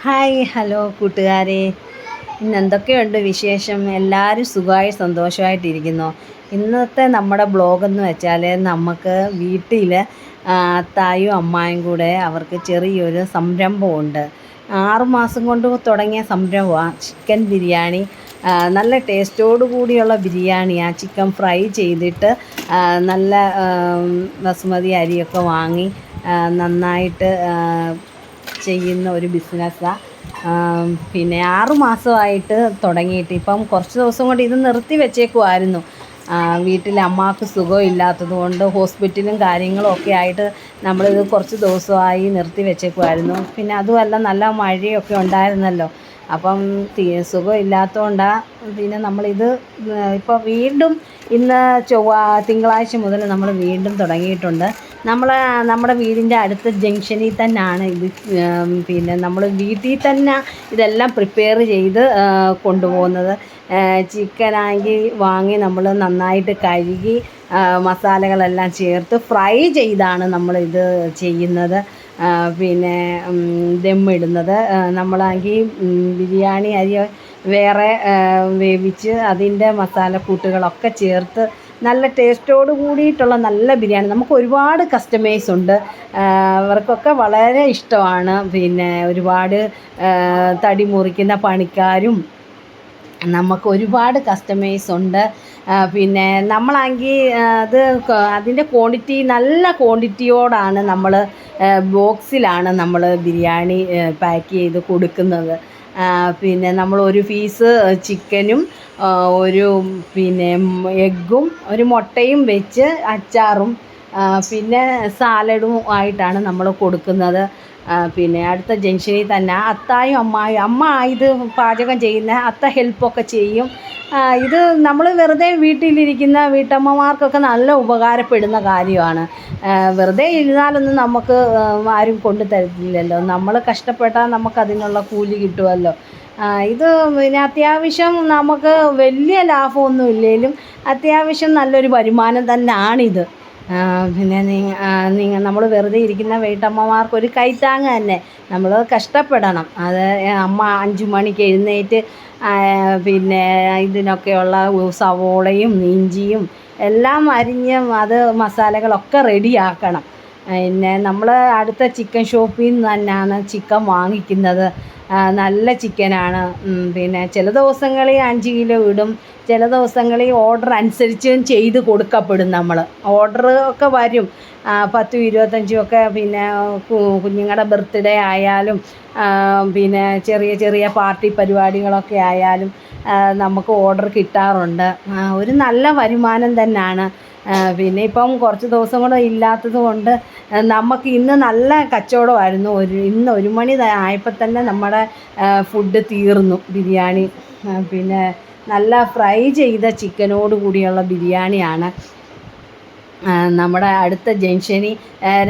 Hi hello കൂട്ടുകാരെ, ഇന്ന് എന്തൊക്കെയുണ്ട് വിശേഷം? എല്ലാവരും സുഖമായി സന്തോഷമായിട്ടിരിക്കുന്നു. ഇന്നത്തെ നമ്മുടെ ബ്ലോഗെന്ന് വെച്ചാൽ നമുക്ക് വീട്ടിൽ അത്തായും അമ്മായും കൂടെ അവർക്ക് ചെറിയൊരു സംരംഭമുണ്ട്. 6 മാസം കൊണ്ട് തുടങ്ങിയ സംരംഭമാണ് ചിക്കൻ ബിരിയാണി. നല്ല ടേസ്റ്റോടു കൂടിയുള്ള ബിരിയാണിയാണ്. ചിക്കൻ ഫ്രൈ ചെയ്തിട്ട് നല്ല ബസുമതി അരിയൊക്കെ വാങ്ങി നന്നായിട്ട് ചെയ്യുന്ന ഒരു ബിസിനസ്സാണ്. പിന്നെ 6 മാസമായിട്ട് തുടങ്ങിയിട്ട് ഇപ്പം കുറച്ച് ദിവസം കൊണ്ട് ഇത് നിർത്തി വെച്ചേക്കുമായിരുന്നു. വീട്ടിൽ അമ്മക്ക് സുഖമില്ലാത്തത് കൊണ്ട് ഹോസ്പിറ്റലും കാര്യങ്ങളും ഒക്കെ ആയിട്ട് നമ്മളിത് കുറച്ച് ദിവസമായി നിർത്തി വെച്ചേക്കുമായിരുന്നു. പിന്നെ അതുമല്ല, നല്ല മഴയൊക്കെ ഉണ്ടായിരുന്നല്ലോ. അപ്പം സുഖമില്ലാത്തതുകൊണ്ടാണ് പിന്നെ നമ്മളിത് ഇപ്പോൾ വീണ്ടും ഇന്ന് തിങ്കളാഴ്ച മുതൽ നമ്മൾ വീണ്ടും തുടങ്ങിയിട്ടുണ്ട്. നമ്മുടെ വീടിൻ്റെ അടുത്ത ജംഗ്ഷനിൽ തന്നെയാണ് ഇത്. പിന്നെ നമ്മൾ വീട്ടിൽ തന്നെ ഇതെല്ലാം പ്രിപ്പയർ ചെയ്ത് കൊണ്ടുപോകുന്നത്. ചിക്കനാണെങ്കിൽ വാങ്ങി നമ്മൾ നന്നായിട്ട് കഴുകി മസാലകളെല്ലാം ചേർത്ത് ഫ്രൈ ചെയ്താണ് നമ്മളിത് ചെയ്യുന്നത്. പിന്നെ ദമ്മിടുന്നത് നമ്മളാണെങ്കിൽ ബിരിയാണി അരി വേറെ വേവിച്ച് അതിൻ്റെ മസാലക്കൂട്ടുകളൊക്കെ ചേർത്ത് നല്ല ടേസ്റ്റോട് കൂടിയിട്ടുള്ള നല്ല ബിരിയാണി. നമുക്ക് ഒരുപാട് കസ്റ്റമേഴ്സ് ഉണ്ട്. അവർക്കൊക്കെ വളരെ ഇഷ്ടമാണ്. പിന്നെ ഒരുപാട് തടി മുറിക്കുന്ന പണിക്കാരും നമുക്ക് ഒരുപാട് കസ്റ്റമേഴ്സ് ഉണ്ട്. പിന്നെ നമ്മളാണെങ്കിൽ അതിൻ്റെ ക്വാണ്ടിറ്റി നല്ല ക്വാണ്ടിറ്റിയോടാണ് നമ്മൾ ബോക്സിലാണ് നമ്മൾ ബിരിയാണി പാക്ക് ചെയ്ത് കൊടുക്കുന്നത്. പിന്നെ നമ്മൾ ഒരു പീസ് ചിക്കനും ഒരു പിന്നെ എഗ്ഗും ഒരു മുട്ടയും വെച്ച് അച്ചാറും പിന്നെ സാലഡും ആയിട്ടാണ് നമ്മൾ കൊടുക്കുന്നത്. പിന്നെ അടുത്ത ജംഗ്ഷനിൽ തന്നെ അത്തായും അമ്മായും, അമ്മ ഇത് പാചകം ചെയ്യുന്ന, അത്ത ഹെൽപ്പൊക്കെ ചെയ്യും. ഇത് നമ്മൾ വെറുതെ വീട്ടിലിരിക്കുന്ന വീട്ടമ്മമാർക്കൊക്കെ നല്ല ഉപകാരപ്പെടുന്ന കാര്യമാണ്. വെറുതെ ഇരുന്നാലൊന്നും നമുക്ക് ആരും കൊണ്ടു തരത്തില്ലല്ലോ. നമ്മൾ കഷ്ടപ്പെട്ടാൽ നമുക്കതിനുള്ള കൂലി കിട്ടുമല്ലോ. ഇത് പിന്നെ അത്യാവശ്യം നമുക്ക് വലിയ ലാഭമൊന്നും ഇല്ലെങ്കിലും അത്യാവശ്യം നല്ലൊരു വരുമാനം തന്നെയാണിത്. പിന്നെ നമ്മൾ വെറുതെ ഇരിക്കുന്ന വീട്ടമ്മമാർക്കൊരു കൈത്താങ്ങ് തന്നെ. നമ്മൾ കഷ്ടപ്പെടണം. അത് അമ്മ 5 മണിക്ക് എഴുന്നേറ്റ് പിന്നെ ഇതിനൊക്കെയുള്ള സവോളയും ഇഞ്ചിയും എല്ലാം അരിഞ്ഞ് അത് മസാലകളൊക്കെ റെഡിയാക്കണം. പിന്നെ നമ്മൾ അടുത്ത ചിക്കൻ ഷോപ്പിൽ നിന്ന് തന്നെയാണ് ചിക്കൻ വാങ്ങിക്കുന്നത്. നല്ല ചിക്കനാണ്. പിന്നെ ചില ദിവസങ്ങളിൽ 5 കിലോ ഇടും, ചില ദിവസങ്ങളിൽ ഓർഡർ അനുസരിച്ചും ചെയ്ത് കൊടുക്കപ്പെടും. നമ്മൾ ഓർഡർ ഒക്കെ വരും 10, 25 ഒക്കെ. പിന്നെ കുഞ്ഞുങ്ങളുടെ ബർത്ത്ഡേ ആയാലും പിന്നെ ചെറിയ ചെറിയ പാർട്ടി പരിപാടികളൊക്കെ ആയാലും നമുക്ക് ഓർഡർ കിട്ടാറുണ്ട്. ഒരു നല്ല വരുമാനം തന്നെയാണ്. പിന്നെ ഇപ്പം കുറച്ച് ദിവസം കൂടെ ഇല്ലാത്തത് കൊണ്ട് നമുക്ക് ഇന്ന് നല്ല കച്ചവടമായിരുന്നു. ഇന്ന് 1 മണി ആയപ്പോൾ തന്നെ നമ്മുടെ ഫുഡ് തീർന്നു, ബിരിയാണി. പിന്നെ നല്ല ഫ്രൈ ചെയ്ത ചിക്കനോട് കൂടിയുള്ള ബിരിയാണിയാണ്. നമ്മുടെ അടുത്ത ജംഗ്ഷനിൽ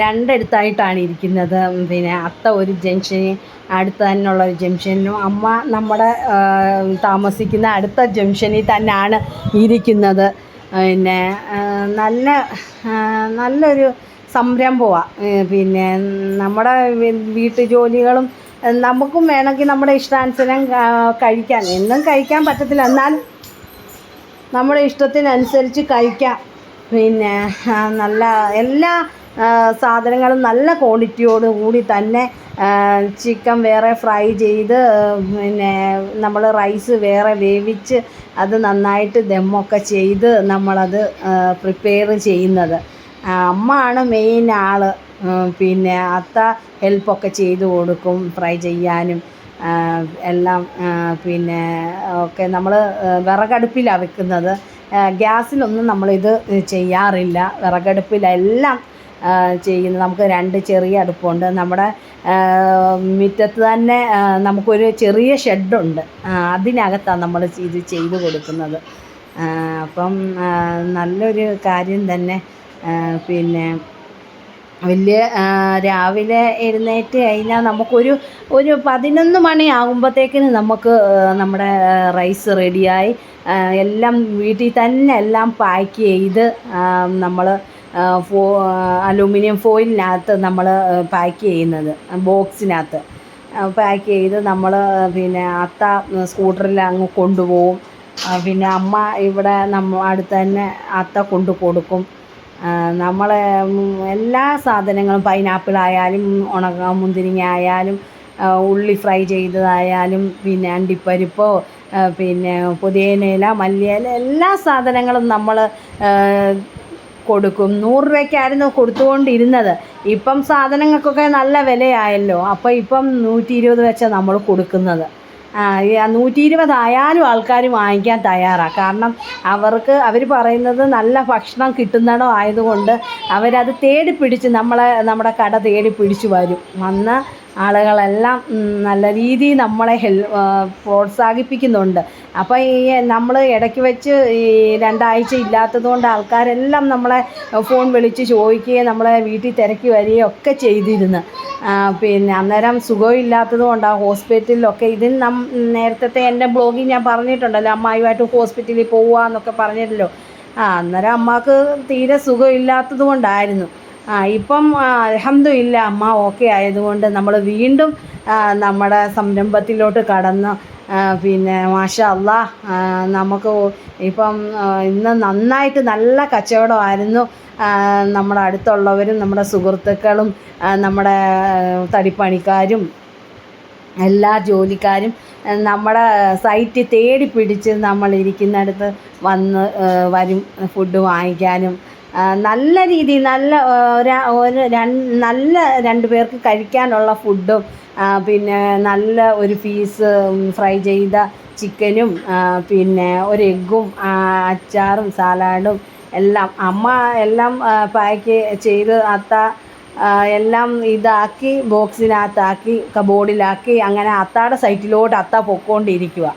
2 അടുത്തായിട്ടാണ് ഇരിക്കുന്നത്. പിന്നെ അത്ത ഒരു ജംഗ്ഷന്, അടുത്ത് തന്നെയുള്ള ഒരു ജംഗ്ഷനും അമ്മ നമ്മുടെ താമസിക്കുന്ന അടുത്ത ജംഗ്ഷനിൽ തന്നെയാണ് ഇരിക്കുന്നത്. പിന്നെ നല്ലൊരു സംരംഭമാണ്. പിന്നെ നമ്മുടെ വീട്ടു ജോലികളും നമുക്കും വേണമെങ്കിൽ നമ്മുടെ ഇഷ്ടാനുസരണം കഴിക്കാൻ, എന്നും കഴിക്കാൻ പറ്റത്തില്ല, എന്നാൽ നമ്മുടെ ഇഷ്ടത്തിനനുസരിച്ച് കഴിക്കാം. പിന്നെ നല്ല എല്ലാ സാധനങ്ങളും നല്ല ക്വാളിറ്റിയോട് കൂടി തന്നെ ചിക്കൻ വേറെ ഫ്രൈ ചെയ്ത് പിന്നെ നമ്മൾ റൈസ് വേറെ വേവിച്ച് അത് നന്നായിട്ട് ദമ്മൊക്കെ ചെയ്ത് നമ്മളത് പ്രിപ്പയർ ചെയ്യുന്നത്. അമ്മ ആണ് മെയിൻ ആൾ. പിന്നെ അത്ത ഹെൽപ്പൊക്കെ ചെയ്ത് കൊടുക്കും, ഫ്രൈ ചെയ്യാനും എല്ലാം. പിന്നെ ഒക്കെ നമ്മൾ വിറകടുപ്പിലാണ് വെക്കുന്നത്. ഗ്യാസിലൊന്നും നമ്മളിത് ചെയ്യാറില്ല. വിറകടുപ്പിലെല്ലാം ചെയ്യുന്നത്. നമുക്ക് 2 ചെറിയ അടുപ്പുണ്ട്. നമ്മുടെ മുറ്റത്ത് തന്നെ നമുക്കൊരു ചെറിയ ഷെഡുണ്ട്. അതിനകത്താണ് നമ്മൾ ഇത് ചെയ്ത് കൊടുക്കുന്നത്. അപ്പം നല്ലൊരു കാര്യം തന്നെ. പിന്നെ വലിയ രാവിലെ എഴുന്നേറ്റ് കഴിഞ്ഞാൽ നമുക്കൊരു 11 മണി ആകുമ്പോഴത്തേക്കിന് നമുക്ക് നമ്മുടെ റൈസ് റെഡിയായി. എല്ലാം വീട്ടിൽ തന്നെ എല്ലാം പാക്ക് ചെയ്ത് നമ്മൾ അലൂമിനിയം ഫോയിലിനകത്ത് നമ്മൾ പാക്ക് ചെയ്യുന്നത്, ബോക്സിനകത്ത്. പാക്ക് ചെയ്ത് നമ്മൾ പിന്നെ അത്ത സ്കൂട്ടറിൽ അങ്ങ് കൊണ്ടുപോകും. പിന്നെ അമ്മ ഇവിടെ അടുത്ത് തന്നെ അത്ത കൊണ്ടു കൊടുക്കും. നമ്മൾ എല്ലാ സാധനങ്ങളും പൈനാപ്പിളായാലും മുന്തിരിങ്ങ ആയാലും ഉള്ളി ഫ്രൈ ചെയ്തതായാലും പിന്നെ അണ്ടിപ്പരിപ്പോ പിന്നെ പുതിനയില മല്ലിയില എല്ലാ സാധനങ്ങളും നമ്മൾ കൊടുക്കും. 100 രൂപയ്ക്കായിരുന്നു കൊടുത്തുകൊണ്ടിരുന്നത്. ഇപ്പം സാധനങ്ങൾക്കൊക്കെ നല്ല വിലയായല്ലോ. അപ്പോൾ ഇപ്പം 120 വെച്ചാണ് നമ്മൾ കൊടുക്കുന്നത്. 120 ആയാലും ആൾക്കാർ വാങ്ങിക്കാൻ തയ്യാറാണ്. കാരണം അവർ പറയുന്നത് നല്ല ഭക്ഷണം കിട്ടുന്നിടം ആയതുകൊണ്ട് അവരത് തേടി പിടിച്ച് നമ്മുടെ കട തേടി പിടിച്ച് വരും. വന്ന ആളുകളെല്ലാം നല്ല രീതിയിൽ നമ്മളെ പ്രോത്സാഹിപ്പിക്കുന്നുണ്ട്. അപ്പോൾ നമ്മൾ ഇടയ്ക്ക് വെച്ച് 2 ആഴ്ച ഇല്ലാത്തത് കൊണ്ട് ആൾക്കാരെല്ലാം നമ്മളെ ഫോൺ വിളിച്ച് ചോദിക്കുകയും നമ്മളെ വീട്ടിൽ തിരക്കി വരികയും ഒക്കെ ചെയ്തിരുന്നു. പിന്നെ അന്നേരം സുഖമില്ലാത്തത് കൊണ്ടാണ് ഹോസ്പിറ്റലിലൊക്കെ നേരത്തെ എൻ്റെ ബ്ലോഗിൽ ഞാൻ പറഞ്ഞിട്ടുണ്ടല്ലോ, അമ്മായിയുമായിട്ട് ഹോസ്പിറ്റലിൽ പോവുകയെന്നൊക്കെ പറഞ്ഞല്ലോ. അന്നേരം അമ്മക്ക് തീരെ സുഖമില്ലാത്തത് കൊണ്ടായിരുന്നു. ഇപ്പം അൽഹംദുലില്ലാ അമ്മ ഓക്കെ ആയതുകൊണ്ട് നമ്മൾ വീണ്ടും നമ്മുടെ സംരംഭത്തിലോട്ട് കടന്ന് പിന്നെ മാഷാ അല്ലാഹ് നമുക്ക് ഇപ്പം ഇന്ന് നന്നായിട്ട് നല്ല കച്ചവടമായിരുന്നു. നമ്മുടെ അടുത്തുള്ളവരും നമ്മുടെ സുഹൃത്തുക്കളും നമ്മുടെ തടിപ്പണിക്കാരും എല്ലാ ജോലിക്കാരും നമ്മുടെ സൈറ്റ് തേടി പിടിച്ച് നമ്മളിരിക്കുന്നിടത്ത് വരും ഫുഡ് വാങ്ങിക്കാനും. നല്ല രീതിയിൽ നല്ല 2 പേർക്ക് കഴിക്കാനുള്ള ഫുഡും പിന്നെ നല്ല ഒരു പീസ് ഫ്രൈ ചെയ്ത ചിക്കനും പിന്നെ ഒരു എഗ്ഗും അച്ചാറും സാലാഡും എല്ലാം അമ്മ എല്ലാം പാക്ക് ചെയ്ത് എല്ലാം ഇതാക്കി ബോക്സിനകത്താക്കി കബോർഡിലാക്കി അങ്ങനെ അത്താടെ സൈറ്റിലോട്ട് അത്ത പൊയ്ക്കൊണ്ടിരിക്കുക.